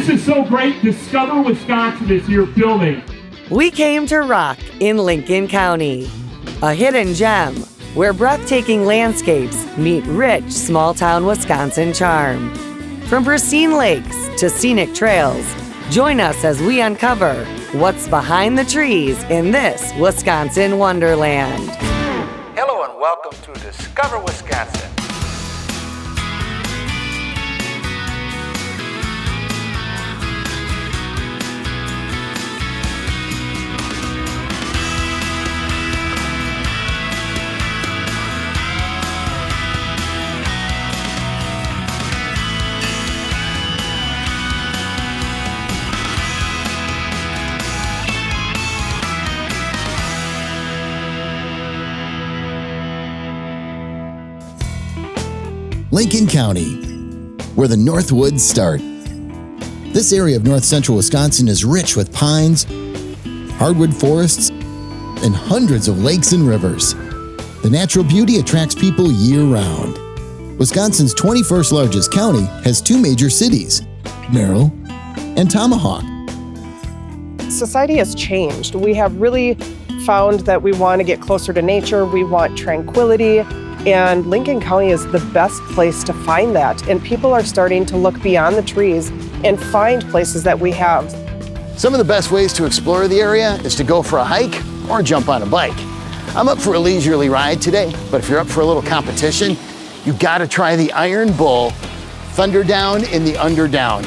This is so great. Discover Wisconsin is here filming. We came to rock in Lincoln County, a hidden gem where breathtaking landscapes meet rich small-town Wisconsin charm. From pristine lakes to scenic trails, join us as we uncover what's behind the trees in this Wisconsin wonderland. Hello and welcome to Discover Wisconsin. Lincoln County, where the Northwoods start. This area of north central Wisconsin is rich with pines, hardwood forests, and hundreds of lakes and rivers. The natural beauty attracts people year-round. Wisconsin's 21st largest county has two major cities, Merrill and Tomahawk. Society has changed. We have really found that we want to get closer to nature, we want tranquility, and Lincoln County is the best place to find that. And people are starting to look beyond the trees and find places that we have. Some of the best ways to explore the area is to go for a hike or jump on a bike. I'm up for a leisurely ride today, but if you're up for a little competition, you gotta try the Iron Bull Thunderdown in the Underdown.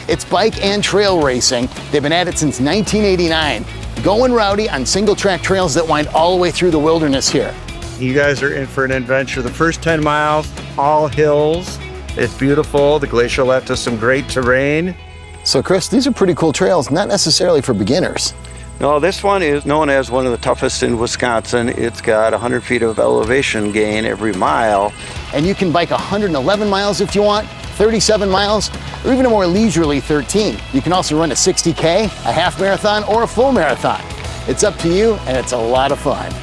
It's bike and trail racing. They've been at it since 1989. Going rowdy on single track trails that wind all the way through the wilderness here. You guys are in for an adventure. The first 10 miles, all hills. It's beautiful. The glacier left us some great terrain. So Chris, these are pretty cool trails, not necessarily for beginners. No, this one is known as one of the toughest in Wisconsin. It's got 100 feet of elevation gain every mile. And you can bike 111 miles if you want, 37 miles, or even a more leisurely 13. You can also run a 60K, a half marathon, or a full marathon. It's up to you, and it's a lot of fun.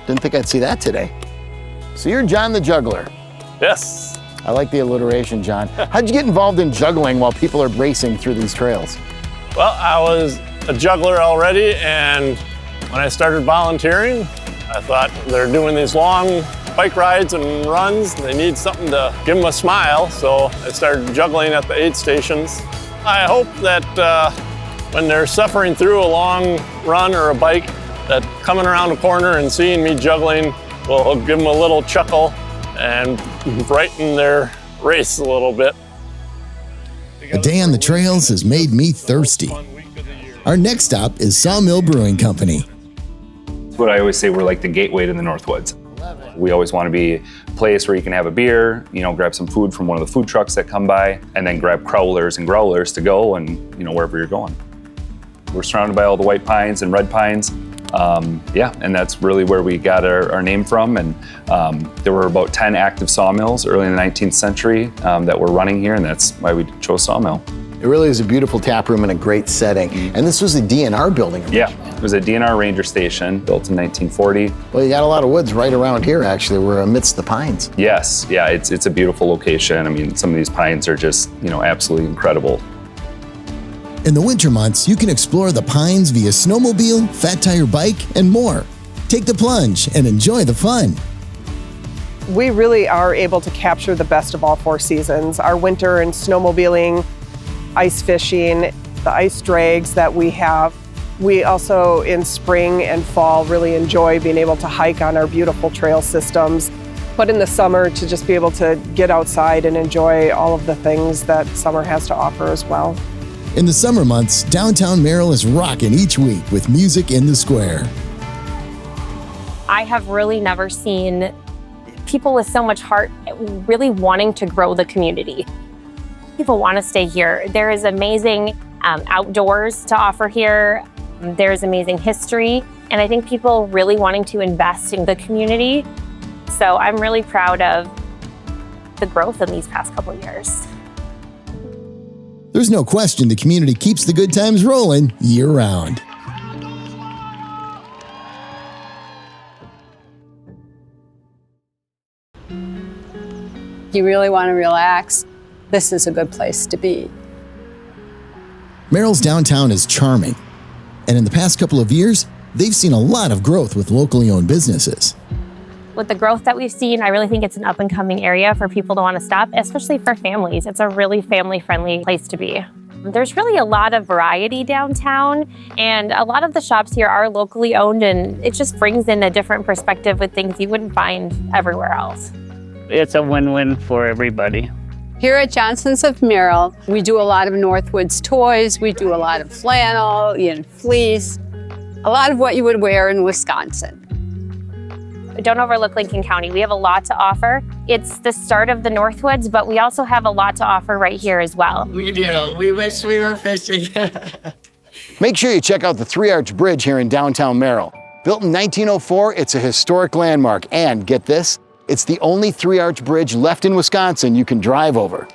Didn't think I'd see that today. So you're John the Juggler. Yes. I like the alliteration, John. How'd you get involved in juggling while people are racing through these trails? Well, I was a juggler already, and when I started volunteering, I thought they're doing these long bike rides and runs. They need something to give them a smile, so I started juggling at the aid stations. I hope that when they're suffering through a long run or a bike, that coming around a corner and seeing me juggling will give them a little chuckle and brighten their race a little bit. A day on the trails has made me thirsty. Our next stop is Sawmill Brewing Company. What I always say, we're like the gateway to the Northwoods. We always want to be a place where you can have a beer, grab some food from one of the food trucks that come by, and then grab crowlers and growlers to go and, wherever you're going. We're surrounded by all the white pines and red pines. And that's really where we got our name from. And there were about 10 active sawmills early in the 19th century that were running here, and that's why we chose Sawmill. It really is a beautiful tap room and a great setting. And this was a DNR building originally. Yeah, it was a DNR ranger station built in 1940. Well, you got a lot of woods right around here, actually. We're amidst the pines. Yes, yeah, it's a beautiful location. I mean, some of these pines are just, absolutely incredible. In the winter months, you can explore the pines via snowmobile, fat tire bike, and more. Take the plunge and enjoy the fun. We really are able to capture the best of all four seasons. Our winter and snowmobiling, ice fishing, the ice drags that we have. We also, in spring and fall, really enjoy being able to hike on our beautiful trail systems. But in the summer, to just be able to get outside and enjoy all of the things that summer has to offer as well. In the summer months, downtown Merrill is rocking each week with music in the square. I have really never seen people with so much heart really wanting to grow the community. People want to stay here. There is amazing outdoors to offer here. There's amazing history, and I think people really wanting to invest in the community. So I'm really proud of the growth in these past couple of years. There's no question the community keeps the good times rolling year-round. You really want to relax. this is a good place to be. Merrill's downtown is charming, and in the past couple of years, they've seen a lot of growth with locally owned businesses. With the growth that we've seen, I really think it's an up-and-coming area for people to want to stop, especially for families. It's a really family-friendly place to be. There's really a lot of variety downtown, and a lot of the shops here are locally owned, and it just brings in a different perspective with things you wouldn't find everywhere else. It's a win-win for everybody. Here at Johnsons of Merrill, we do a lot of Northwoods toys, we do a lot of flannel and fleece, a lot of what you would wear in Wisconsin. Don't overlook Lincoln County. We have a lot to offer. It's the start of the Northwoods, but we also have a lot to offer right here as well. We do. We wish we were fishing. Make sure you check out the Three Arch Bridge here in downtown Merrill. Built in 1904, it's a historic landmark, and get this, it's the only three-arch bridge left in Wisconsin you can drive over.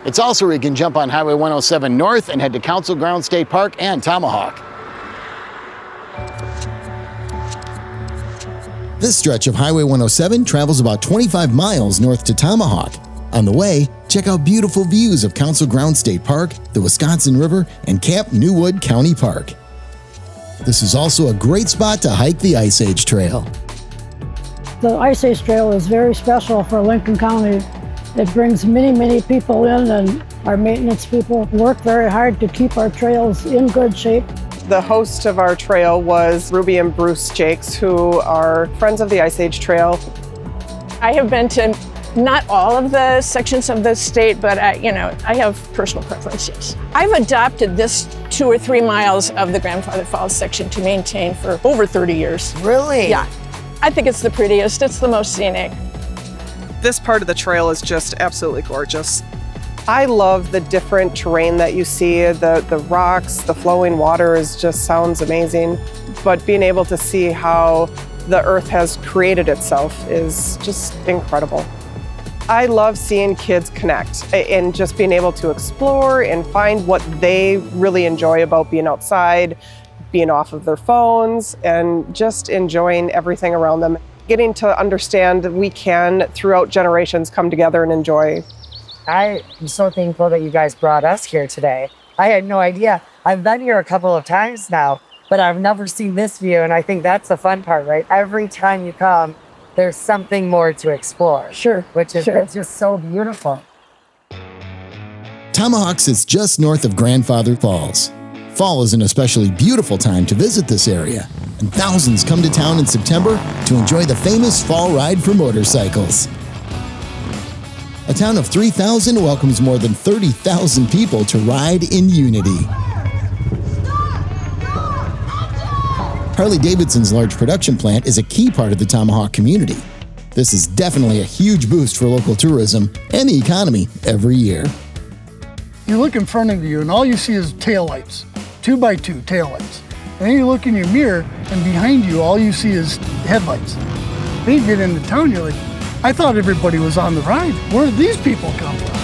It's also where you can jump on Highway 107 north and head to Council Grounds State Park and Tomahawk. This stretch of Highway 107 travels about 25 miles north to Tomahawk. On the way, check out beautiful views of Council Grounds State Park, the Wisconsin River, and Camp Newwood County Park. This is also a great spot to hike the Ice Age Trail. The Ice Age Trail is very special for Lincoln County. It brings many people in, and our maintenance people work very hard to keep our trails in good shape. The host of our trail was Ruby and Bruce Jakes, who are friends of the Ice Age Trail. I have been to not all of the sections of the state, but I have personal preferences. I've adopted this 2 or 3 miles of the Grandfather Falls section to maintain for over 30 years. Really? Yeah. I think it's the prettiest, it's the most scenic. This part of the trail is just absolutely gorgeous. I love the different terrain that you see, the rocks, the flowing water sounds amazing. But being able to see how the earth has created itself is just incredible. I love seeing kids connect and just being able to explore and find what they really enjoy about being outside, being off of their phones, and just enjoying everything around them. Getting to understand that we can, throughout generations, come together and enjoy. I am so thankful that you guys brought us here today. I had no idea. I've been here a couple of times now, but I've never seen this view, and I think that's the fun part, right? Every time you come, there's something more to explore. Sure. Which is It's just so beautiful. Tomahawk sits just north of Grandfather Falls. Fall is an especially beautiful time to visit this area, and thousands come to town in September to enjoy the famous fall ride for motorcycles. A town of 3,000 welcomes more than 30,000 people to ride in unity. Harley-Davidson's large production plant is a key part of the Tomahawk community. This is definitely a huge boost for local tourism and the economy every year. You look in front of you and all you see is taillights, 2x2 taillights. And then you look in your mirror and behind you all you see is headlights. Then you get into town, you're like, I thought everybody was on the ride. Where did these people come from?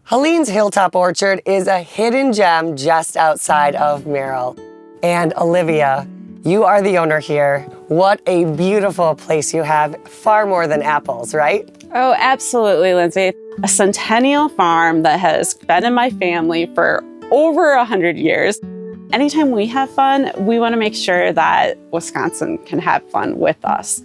Helene's Hilltop Orchard is a hidden gem just outside of Merrill. And Olivia, you are the owner here. What a beautiful place you have. Far more than apples, right? Oh, absolutely, Lindsay. A centennial farm that has been in my family for over 100 years. Anytime we have fun, we want to make sure that Wisconsin can have fun with us.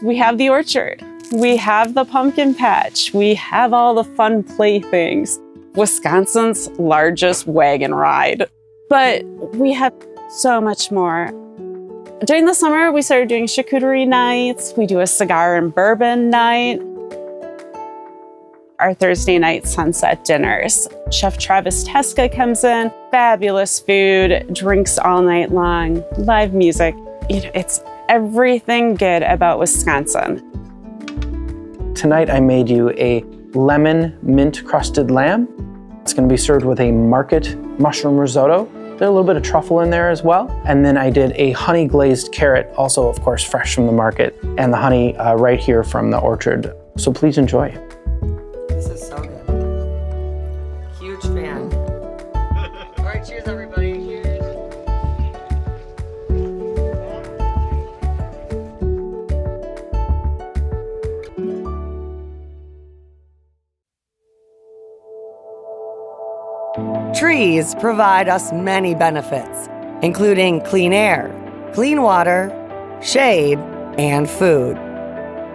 We have the orchard. We have the pumpkin patch. We have all the fun playthings. Wisconsin's largest wagon ride. But we have so much more. During the summer, we started doing charcuterie nights. We do a cigar and bourbon night. Our Thursday night sunset dinners. Chef Travis Teska comes in, fabulous food, drinks all night long, live music. It's everything good about Wisconsin. Tonight I made you a lemon mint crusted lamb. It's going to be served with a market mushroom risotto. There's a little bit of truffle in there as well. And then I did a honey glazed carrot, also of course fresh from the market, and the honey right here from the orchard. So please enjoy. This is so good. Huge fan. All right, cheers everybody. Cheers. Trees provide us many benefits, including clean air, clean water, shade, and food.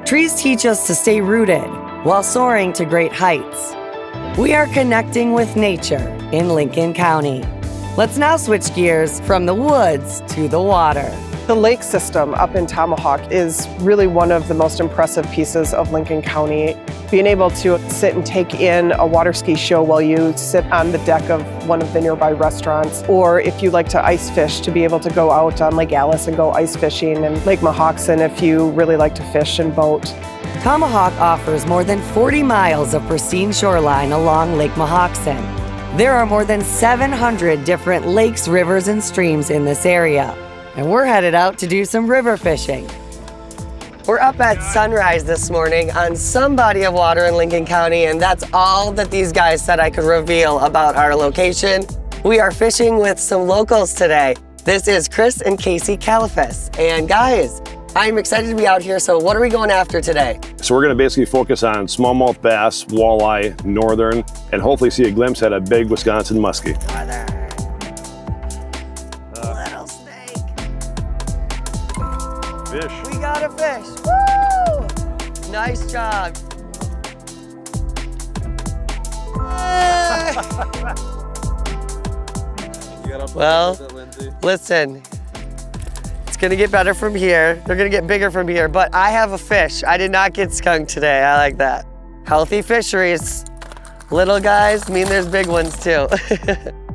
Trees teach us to stay rooted while soaring to great heights. We are connecting with nature in Lincoln County. Let's now switch gears from the woods to the water. The lake system up in Tomahawk is really one of the most impressive pieces of Lincoln County. Being able to sit and take in a water ski show while you sit on the deck of one of the nearby restaurants, or if you like to ice fish, to be able to go out on Lake Alice and go ice fishing, and Lake Mohawksin if you really like to fish and boat. Tomahawk offers more than 40 miles of pristine shoreline along Lake Mohawksin. There are more than 700 different lakes, rivers, and streams in this area. And we're headed out to do some river fishing. We're up at sunrise this morning on some body of water in Lincoln County, and that's all that these guys said I could reveal about our location. We are fishing with some locals today. This is Chris and Casey Califas. And guys, I'm excited to be out here, so what are we going after today? So we're gonna basically focus on smallmouth bass, walleye, northern, and hopefully see a glimpse at a big Wisconsin muskie. Little snake. Fish. We got a fish. Woo! Nice job. Well, listen. It's gonna get better from here. They're gonna get bigger from here, but I have a fish. I did not get skunked today. I like that. Healthy fisheries. Little guys mean there's big ones too.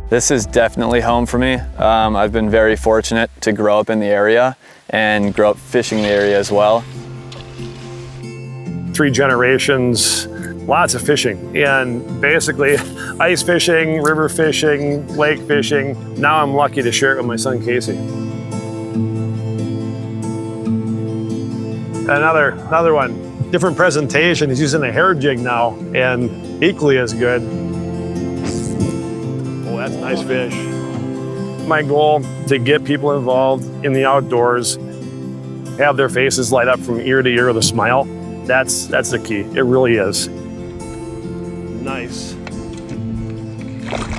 This is definitely home for me. I've been very fortunate to grow up in the area and grow up fishing the area as well. 3 generations, lots of fishing, and basically ice fishing, river fishing, lake fishing. Now I'm lucky to share it with my son Casey. Another one, different presentation. He's using a hair jig now, and equally as good. Oh, that's a nice fish. My goal to get people involved in the outdoors, have their faces light up from ear to ear with a smile. That's the key. It really is. Nice.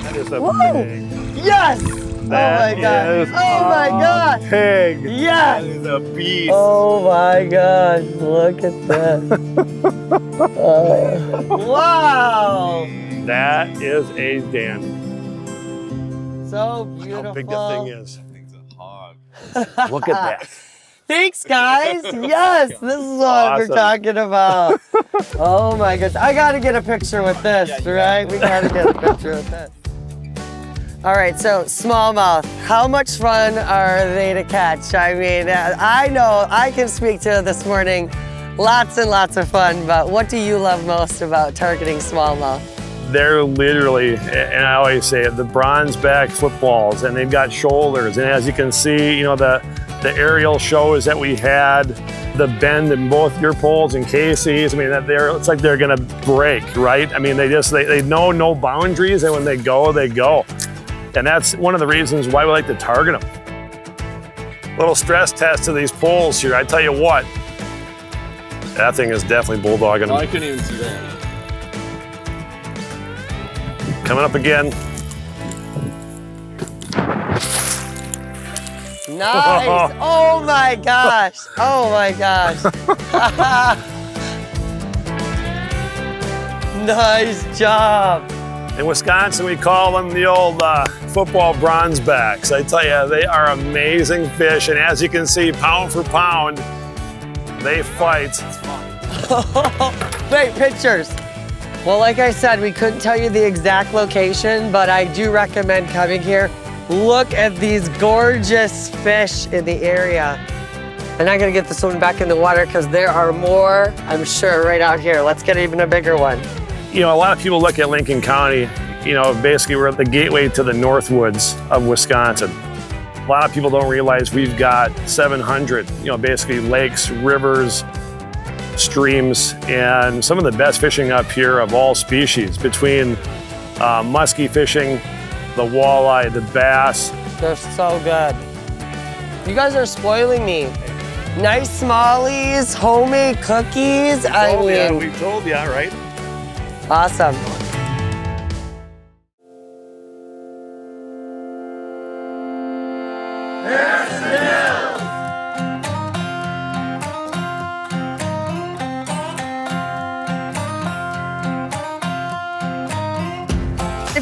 That is a pig. Yes! That oh my God. is Oh my God. Pig. Yes! That is a beast. Oh my God. Look at that. Wow. That is a dandy. So beautiful. How big that thing is. Look at that. Thanks, guys. Yes, this is what we're talking about. Oh my goodness. I got to get a picture with this, right? We got to get a picture with this. All right, so smallmouth, how much fun are they to catch? I mean, I know I can speak to this morning, lots and lots of fun, but what do you love most about targeting smallmouth? They're literally, and I always say it, the bronze back footballs, and they've got shoulders. And as you can see, you know, the aerial shows that we had, the bend in both your poles and Casey's, I mean, it's like they're gonna break, right? I mean, they know no boundaries, and when they go, they go. And that's one of the reasons why we like to target them. Little stress test of these poles here. I tell you what, that thing is definitely bulldogging them. Oh, I couldn't even see that. Coming up again. Nice. Oh my gosh. Oh my gosh. Nice job. In Wisconsin, we call them the old football bronze backs. I tell you, they are amazing fish. And as you can see, pound for pound, they fight. Wait, pictures. Well, like I said, we couldn't tell you the exact location, but I do recommend coming here. Look at these gorgeous fish in the area. And I'm gonna get this one back in the water because there are more, I'm sure, right out here. Let's get even a bigger one. You know, a lot of people look at Lincoln County, you know, basically we're at the gateway to the Northwoods of Wisconsin. A lot of people don't realize we've got 700, you know, basically lakes, rivers, streams, and some of the best fishing up here of all species, between muskie fishing, the walleye, the bass. They're so good. You guys are spoiling me. Nice smallies, homemade cookies. I mean, we told you, right? Awesome.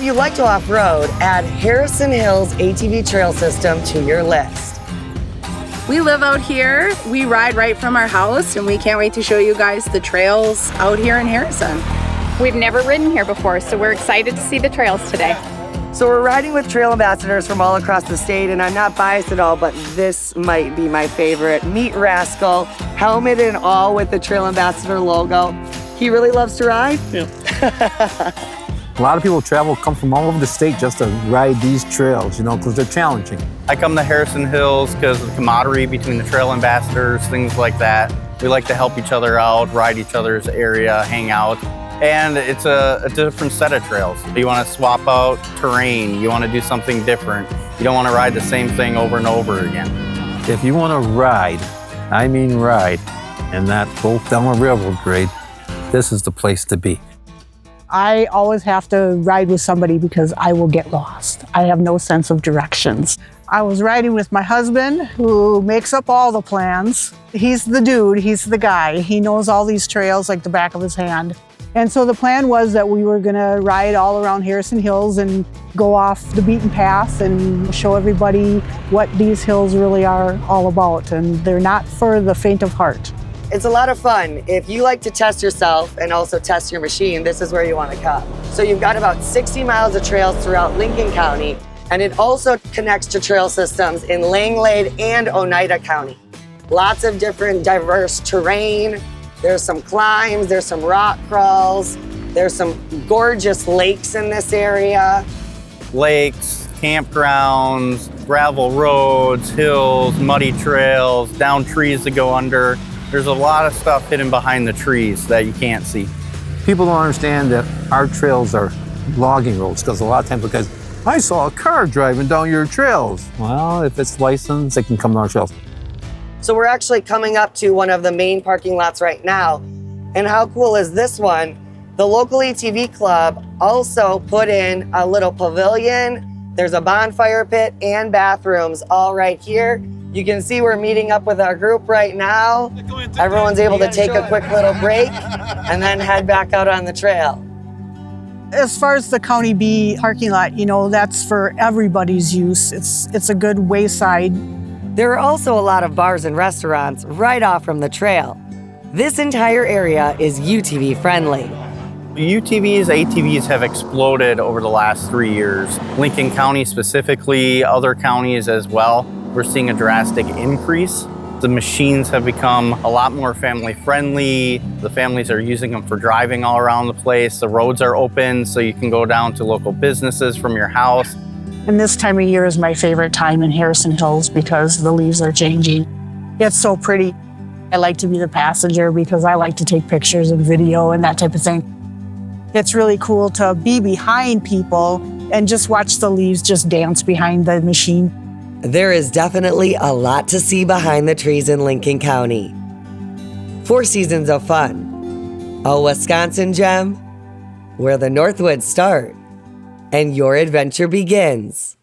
if you like to off-road, add Harrison Hills ATV trail system to your list. We live out here, we ride right from our house, and we can't wait to show you guys the trails out here in Harrison. We've never ridden here before, so we're excited to see the trails today. So we're riding with trail ambassadors from all across the state, and I'm not biased at all, but this might be my favorite. Meet Rascal, helmet and all with the trail ambassador logo. He really loves to ride? Yeah. A lot of people come from all over the state just to ride these trails, you know, because they're challenging. I come to Harrison Hills because of the camaraderie between the trail ambassadors, things like that. We like to help each other out, ride each other's area, hang out. And it's a different set of trails. You want to swap out terrain. You want to do something different. You don't want to ride the same thing over and over again. If you want to ride, I mean ride, and not go down a railroad grade, this is the place to be. I always have to ride with somebody because I will get lost. I have no sense of directions. I was riding with my husband, who makes up all the plans. He's the dude, he's the guy. He knows all these trails like the back of his hand. And so the plan was that we were gonna ride all around Harrison Hills and go off the beaten path and show everybody what these hills really are all about. And they're not for the faint of heart. It's a lot of fun. If you like to test yourself and also test your machine, this is where you want to come. So you've got about 60 miles of trails throughout Lincoln County, and it also connects to trail systems in Langlade and Oneida County. Lots of different diverse terrain. There's some climbs, there's some rock crawls, there's some gorgeous lakes in this area. Lakes, campgrounds, gravel roads, hills, muddy trails, down trees to go under. There's a lot of stuff hidden behind the trees that you can't see. People don't understand that our trails are logging roads, because a lot of times because I saw a car driving down your trails. Well, if it's licensed, they can come down our trails. So we're actually coming up to one of the main parking lots right now. And how cool is this one? The local ATV club also put in a little pavilion. There's a bonfire pit and bathrooms all right here. You can see we're meeting up with our group right now. Everyone's able to take a quick little break and then head back out on the trail. As far as the County B parking lot, you know, that's for everybody's use. It's a good wayside. There are also a lot of bars and restaurants right off from the trail. This entire area is UTV friendly. UTVs, ATVs have exploded over the last 3 years. Lincoln County specifically, other counties as well. We're seeing a drastic increase. The machines have become a lot more family friendly. The families are using them for driving all around the place. The roads are open so you can go down to local businesses from your house. And this time of year is my favorite time in Harrison Hills because the leaves are changing. It's so pretty. I like to be the passenger because I like to take pictures and video and that type of thing. It's really cool to be behind people and just watch the leaves just dance behind the machine. There is definitely a lot to see behind the trees in Lincoln County. 4 seasons of fun, a Wisconsin gem, where the Northwoods start and your adventure begins.